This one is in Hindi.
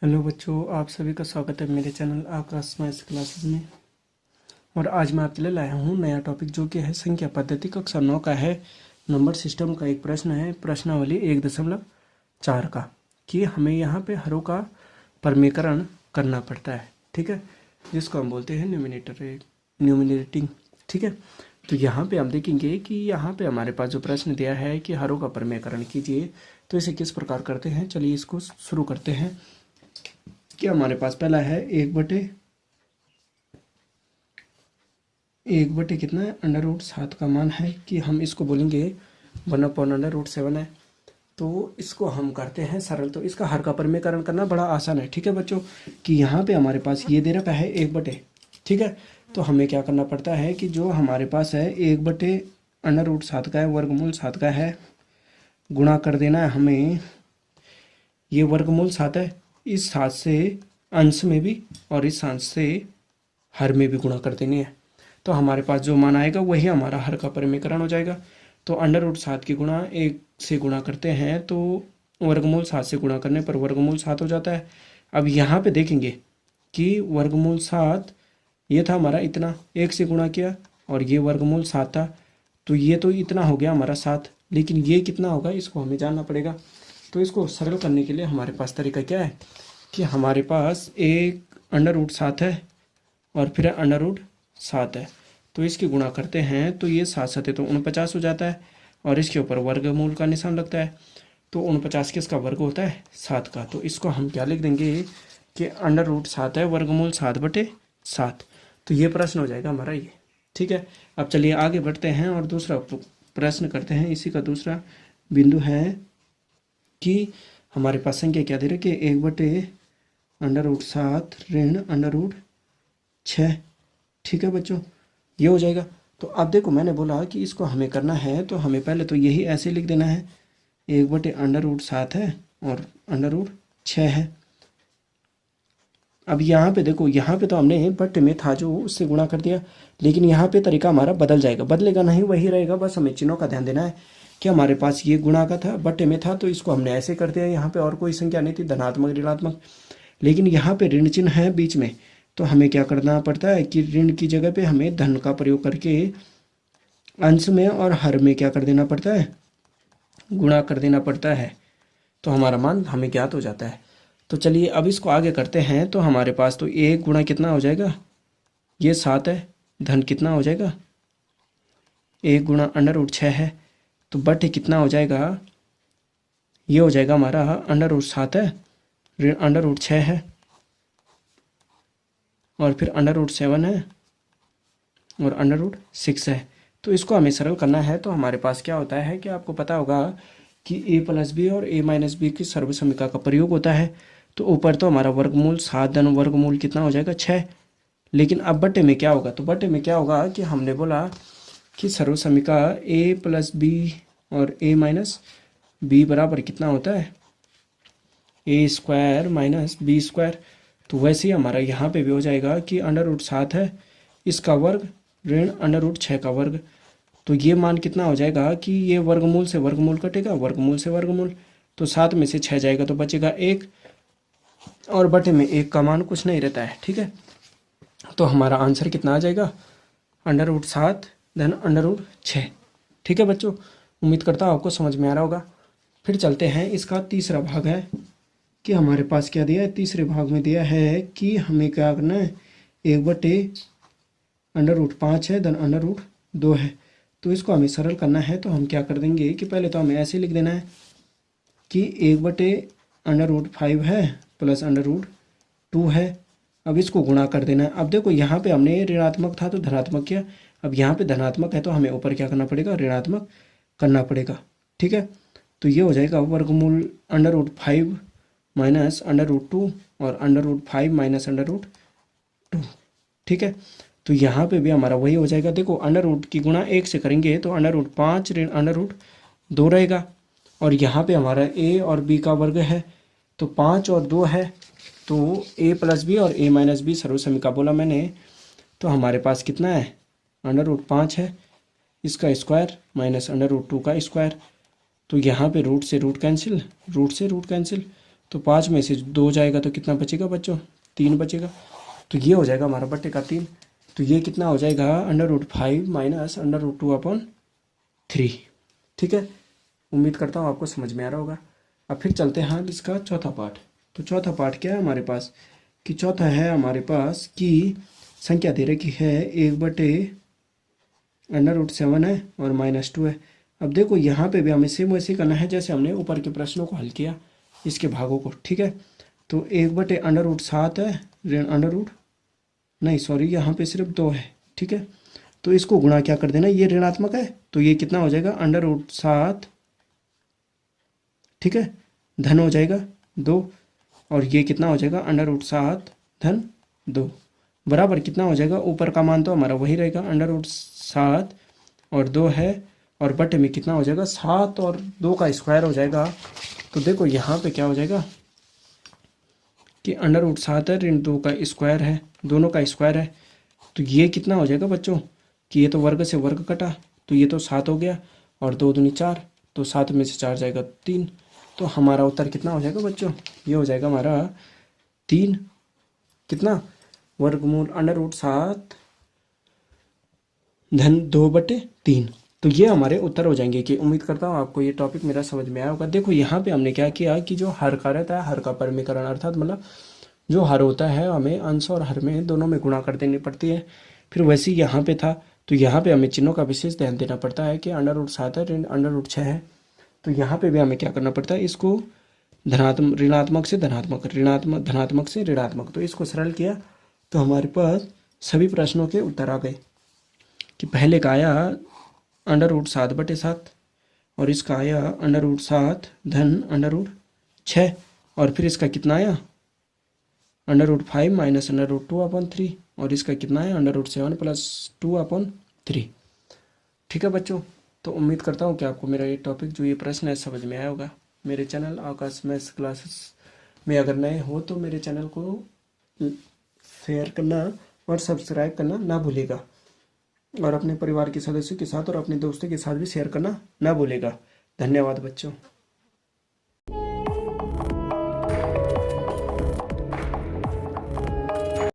हेलो बच्चों, आप सभी का स्वागत है मेरे चैनल आकाश मैथ्स क्लासेस में। और आज मैं आपके लिए लाया हूँ नया टॉपिक जो कि है संख्या पद्धति। कक्षा 9 का है। नंबर सिस्टम का एक प्रश्न है, प्रश्नावली 1.4 का, कि हमें यहाँ पे हरों का परमीकरण करना पड़ता है। ठीक है, जिसको हम बोलते हैं न्यूमिनेटिंग। ठीक है, तो यहाँ पे हम देखेंगे कि यहाँ पे हमारे पास जो प्रश्न दिया है कि हरों का परमीकरण कीजिए, तो इसे किस प्रकार करते हैं। चलिए इसको शुरू करते हैं। कि हमारे पास पहला है एक बटे कितना है, √7 का मान है, कि हम इसको बोलेंगे 1/√7 है। तो इसको हम करते हैं सरल। तो इसका हर का परमीकरण करना बड़ा आसान है। ठीक है बच्चों, कि यहाँ पे हमारे पास ये दे रखा है 1/। ठीक है, तो हमें क्या करना पड़ता है कि जो हमारे पास है 1/√7 का है, वर्गमूल 7 का है, गुणा कर देना है हमें। ये वर्गमूल 7 है, इस 7 से अंश में भी और इस अंश से हर में भी गुणा कर देनी है। तो हमारे पास जो मान आएगा वही हमारा हर का परमीकरण हो जाएगा। तो √7 की गुणा 1 से गुणा करते हैं तो वर्गमूल 7 से गुणा करने पर वर्गमूल 7 हो जाता है। अब यहाँ पे देखेंगे कि वर्गमूल 7 ये था हमारा इतना, 1 से गुणा किया और ये वर्गमूल 7 था, तो ये तो इतना हो गया हमारा 7। लेकिन ये कितना होगा इसको हमें जानना पड़ेगा। तो इसको सरल करने के लिए हमारे पास तरीका क्या है कि हमारे पास एक √7 है और फिर √7 है। तो इसकी गुणा करते हैं तो ये 7 7 तो 49 हो जाता है और इसके ऊपर वर्गमूल का निशान लगता है। तो 49 किसका वर्ग होता है, 7 का। तो इसको हम क्या लिख देंगे कि √7 है वर्गमूल 7/7। तो ये प्रश्न हो जाएगा हमारा ये। ठीक है, अब चलिए आगे बढ़ते हैं और दूसरा प्रश्न करते हैं। इसी का दूसरा बिंदु है कि हमारे पास संख्या क्या दे रही है कि 1/√7 ऋण √6। ठीक है बच्चों, ये हो जाएगा। तो अब देखो मैंने बोला कि इसको हमें करना है तो हमें पहले तो यही ऐसे लिख देना है, 1/√7 है और √6 है। अब यहाँ पे देखो, यहाँ पे तो हमने बटे में था जो उससे गुणा कर दिया, लेकिन यहाँ पे तरीका हमारा बदल जाएगा, बदलेगा नहीं, वही रहेगा। बस हमें चिन्हों का ध्यान देना है कि हमारे पास ये गुणा का था, बटे में था, तो इसको हमने ऐसे कर दिया। यहाँ पे और कोई संख्या नहीं थी, धनात्मक ऋणात्मक, लेकिन यहाँ पे ऋण चिन्ह है बीच में। तो हमें क्या करना पड़ता है कि ऋण की जगह पे हमें धन का प्रयोग करके अंश में और हर में क्या कर देना पड़ता है, गुणा कर देना पड़ता है। तो हमारा मान हमें ज्ञात हो जाता है। तो चलिए अब इसको आगे करते हैं। तो हमारे पास तो 1 गुणा कितना हो जाएगा, ये 7 है, धन कितना हो जाएगा 1 गुणा √6 है, तो बटे कितना हो जाएगा, ये हो जाएगा हमारा √7 है ऋण √6 है और फिर √7 है और √6 है। तो इसको हमें सरल करना है। तो हमारे पास क्या होता है कि आपको पता होगा कि a+b और a-b की सर्वसमीका का प्रयोग होता है। तो ऊपर तो हमारा वर्गमूल 7 धन वर्गमूल कितना हो जाएगा 6। लेकिन अब बटे में क्या होगा, तो बटे में क्या होगा कि हमने बोला कि सर्वसमीका a+b और a-b बराबर कितना होता है, a² - b²। तो वैसे ही हमारा यहाँ पे भी हो जाएगा कि √7 है, इसका वर्ग ऋण √6 का वर्ग। तो ये मान कितना हो जाएगा कि ये वर्गमूल से वर्गमूल कटेगा, वर्गमूल से वर्गमूल, तो 7 में से 6 जाएगा तो बचेगा 1, और बटे में 1 का मान कुछ नहीं रहता है। ठीक है, तो हमारा आंसर कितना आ जाएगा, √7 धन √6। ठीक है बच्चों, उम्मीद करता हूँ आपको समझ में आ रहा होगा। फिर चलते हैं, इसका तीसरा भाग है कि हमारे पास क्या दिया है, तीसरे भाग में दिया है कि हमें क्या करना है, 1/√5 है धन √2 है। तो इसको हमें सरल करना है। तो हम क्या कर देंगे कि पहले तो हमें ऐसे लिख देना है कि 1/√5 है प्लस √2 है। अब इसको गुणा कर देना है। अब देखो यहाँ पे हमने ऋणात्मक था तो धनात्मक किया, अब यहाँ पे धनात्मक है तो हमें ऊपर क्या करना पड़ेगा, ऋणात्मक करना पड़ेगा। ठीक है, तो ये हो जाएगा वर्गमूल √5 माइनस √2 और √5 माइनस √2। ठीक है, तो यहाँ पे भी हमारा वही हो जाएगा। देखो √ की गुणा 1 से करेंगे तो √5 ऋण √2 रहेगा, और यहाँ पे हमारा a और b का वर्ग है तो 5 और 2 है, तो a+b और a-b सर्वसमीका बोला मैंने। तो हमारे पास कितना है, √5 है, इसका स्क्वायर माइनस √2 का स्क्वायर। तो यहाँ पे रूट से रूट कैंसिल, रूट से रूट कैंसिल, तो 5 में से 2 जाएगा तो कितना बचेगा बच्चों, 3 बचेगा। तो ये हो जाएगा हमारा बट्टे का 3। तो ये कितना हो जाएगा, √5 माइनस √2/3। ठीक है, उम्मीद करता हूँ आपको समझ में आ रहा होगा। अब फिर चलते हैं इसका चौथा पार्ट। तो चौथा पार्ट क्या है हमारे पास, कि चौथा है हमारे पास कि संख्या दे रखी है 1/√7 है और -2 है। अब देखो यहाँ पे भी हमें सेम वैसे करना है जैसे हमने ऊपर के प्रश्नों को हल किया, इसके भागों को। ठीक है, तो 1/√7 है, नहीं सॉरी, यहाँ पे सिर्फ 2 है। ठीक है, तो इसको गुणा क्या कर देना, ये ऋणात्मक है तो ये कितना हो जाएगा √7। ठीक है, धन हो जाएगा 2, और ये कितना हो जाएगा √7 धन 2 बराबर कितना हो जाएगा, ऊपर का मान तो हमारा वही रहेगा √7 और 2 है, और बटे में कितना हो जाएगा 7 और 2 का स्क्वायर हो जाएगा। तो देखो यहाँ पे क्या हो जाएगा कि √7 है ऋण 2 का स्क्वायर है, दोनों का स्क्वायर है। तो ये कितना हो जाएगा बच्चों कि ये तो वर्ग से वर्ग कटा, तो ये तो 7 हो गया, और 2 दूनी 4, तो 7 में से 4 जाएगा 3। तो हमारा उत्तर कितना हो जाएगा बच्चों, ये हो जाएगा हमारा 3, कितना वर्गमूल √7 धन 2/3। तो ये हमारे उत्तर हो जाएंगे। कि उम्मीद करता हूँ आपको ये टॉपिक मेरा समझ में आया होगा। देखो यहाँ पे हमने क्या किया कि जो हर का रहता है, हर का परमीकरण, अर्थात मतलब जो हर होता है हमें अंश और हर में दोनों में गुणा कर देनी पड़ती है। फिर वैसे ही यहाँ पे था, तो यहाँ पे हमें चिन्हों का विशेष ध्यान देना पड़ता है कि √7 है ऋण √6 है। तो यहाँ पे भी हमें क्या करना पड़ता है, इसको ऋणात्मक से धनात्मक, धनात्मक से ऋणात्मक। तो इसको सरल किया तो हमारे पास सभी प्रश्नों के उत्तर आ गए। कि पहले का आया √7/7, और इसका आया √7 धन √6, और फिर इसका कितना आया √5 माइनस √2/3, और इसका कितना है √7 + 2/3। ठीक है बच्चों, तो उम्मीद करता हूँ कि आपको मेरा ये टॉपिक जो ये प्रश्न है समझ में आया होगा। मेरे चैनल आकाश मैथ्स क्लासेस में अगर नए हो तो मेरे चैनल को शेयर करना और सब्सक्राइब करना ना भूलेगा, और अपने परिवार के सदस्यों के साथ और अपने दोस्तों के साथ भी शेयर करना ना भूलेगा। धन्यवाद बच्चों।